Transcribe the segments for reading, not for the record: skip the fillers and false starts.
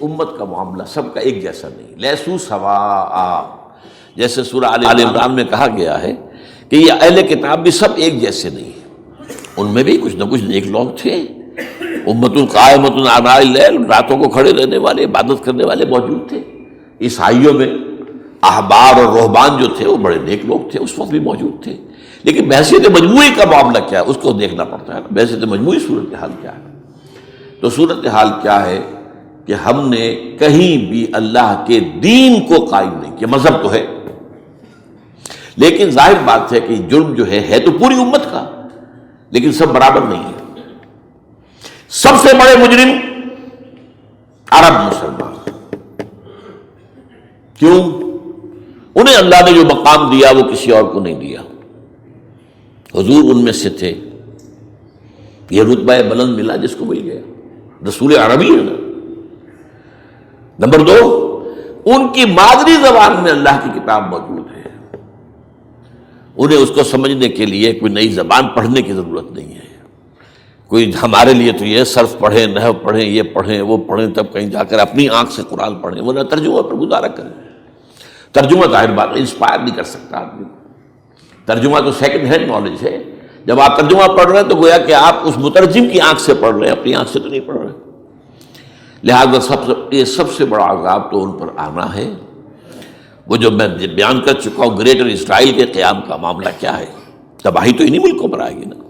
امت کا معاملہ سب کا ایک جیسا نہیں، لیسو سواء، جیسے سورہ آل عمران میں کہا گیا ہے کہ یہ اہل کتاب بھی سب ایک جیسے نہیں ہیں، ان میں بھی کچھ نہ کچھ نیک لوگ تھے، امت قائمۃ آناء اللیل، راتوں کو کھڑے رہنے والے، عبادت کرنے والے موجود تھے۔ عیسائیوں میں احبار اور رہبان جو تھے وہ بڑے نیک لوگ تھے، اس وقت بھی موجود تھے، لیکن بحیثیت مجموعی کا معاملہ کیا ہے اس کو دیکھنا پڑتا ہے، بحیثیت مجموعی صورتحال کیا ہے۔ تو صورتحال کیا ہے کہ ہم نے کہیں بھی اللہ کے دین کو قائم نہیں کیا، مذہب تو ہے لیکن ظاہر بات ہے کہ جرم جو ہے تو پوری امت کا، لیکن سب برابر نہیں ہے۔ سب سے بڑے مجرم عرب مسلمان، کیوں؟ انہیں اللہ نے جو مقام دیا وہ کسی اور کو نہیں دیا، حضور ان میں سے تھے، یہ رتبہ بلند ملا جس کو مل گیا، رسول عربی ہے نا۔ نمبر 2، ان کی مادری زبان میں اللہ کی کتاب موجود ہے، انہیں اس کو سمجھنے کے لیے کوئی نئی زبان پڑھنے کی ضرورت نہیں ہے۔ کوئی ہمارے لیے تو یہ صرف پڑھیں، نحو پڑھیں، یہ پڑھیں، وہ پڑھیں، تب کہیں جا کر اپنی آنکھ سے قرآن پڑھیں، ورنہ ترجمہ پر گزارا کریں۔ ترجمہ ظاہر بات انسپائر نہیں کر سکتا آدمی، ترجمہ تو سیکنڈ ہینڈ نالج ہے۔ جب آپ ترجمہ پڑھ رہے ہیں تو گویا کہ آپ اس مترجم کی آنکھ سے پڑھ رہے ہیں، اپنی آنکھ سے تو نہیں پڑھ رہے۔ لہذا سب سے بڑا عذاب تو ان پر آنا ہے۔ وہ جو میں بیان کر چکا ہوں، گریٹر اسرائیل کے قیام کا معاملہ کیا ہے، تباہی تو انہی ملکوں پر آئے گی نا۔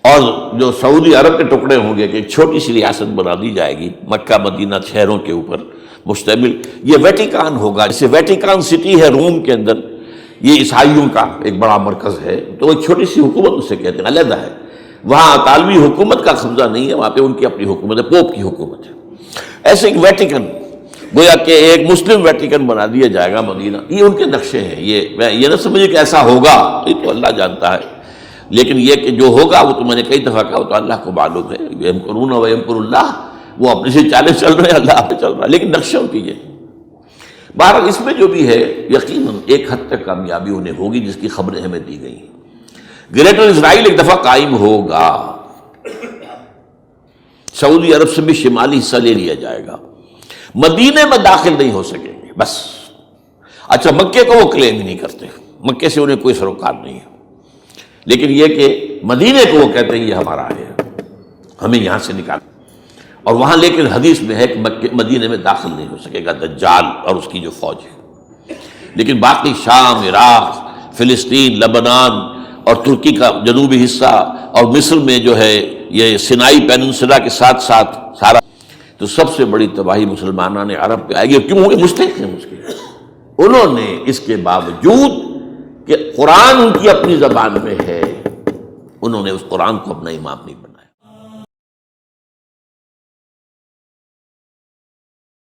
اور جو سعودی عرب کے ٹکڑے ہوں گے کہ ایک چھوٹی سی ریاست بنا دی جائے گی مکہ مدینہ شہروں کے اوپر مشتمل، یہ ویٹیکان ہوگا، جیسے ویٹیکان سٹی ہے روم کے اندر، یہ عیسائیوں کا ایک بڑا مرکز ہے، تو ایک چھوٹی سی حکومت اسے کہتے ہیں، علیحدہ ہے، وہاں اطالوی حکومت کا قبضہ نہیں ہے، وہاں پہ ان کی اپنی حکومت ہے، پوپ کی حکومت ہے۔ ایسے ایک ویٹیکن، گویا کہ ایک مسلم ویٹیکن بنا دیا جائے گا مدینہ، یہ ان کے نقشے ہیں۔ یہ نہ سمجھے کہ ایسا ہوگا، یہ تو اللہ جانتا ہے، لیکن یہ کہ جو ہوگا وہ تو میں نے کئی دفعہ کہا، وہ تو اللہ کو معلوم ہے۔ یمکرون ویمکر اللہ، وہ اپنی سے چالیں چل رہے ہیں، اللہ پہ چل رہا ہے، لیکن نقشوں کی یہ۔ بہرحال اس میں جو بھی ہے یقیناً ایک حد تک کامیابی انہیں ہوگی جس کی خبریں ہمیں دی گئی ہیں۔ گریٹر اسرائیل ایک دفعہ قائم ہوگا، سعودی عرب سے بھی شمالی حصہ لے لیا جائے گا، مدینے میں داخل نہیں ہو سکیں گے بس۔ اچھا، مکے کو وہ کلیم ہی نہیں کرتے، مکے سے انہیں کوئی سروکار نہیں ہے، لیکن یہ کہ مدینے کو وہ کہتے ہیں یہ ہمارا ہے، ہمیں یہاں سے نکال۔ اور وہاں لیکن حدیث میں ہے کہ مدینے میں داخل نہیں ہو سکے گا دجال اور اس کی جو فوج ہے، لیکن باقی شام، عراق، فلسطین، لبنان اور ترکی کا جنوبی حصہ اور مصر میں جو ہے یہ سینائی پیننسولا کے ساتھ ساتھ سارا، تو سب سے بڑی تباہی مسلمانان عرب پہ آئے گی۔ کیوں ہوگی؟ مستحق ہیں اس کے، انہوں نے اس کے باوجود کہ قرآن ان کی اپنی زبان میں ہے، انہوں نے اس قرآن کو اپنا امام نہیں بنایا۔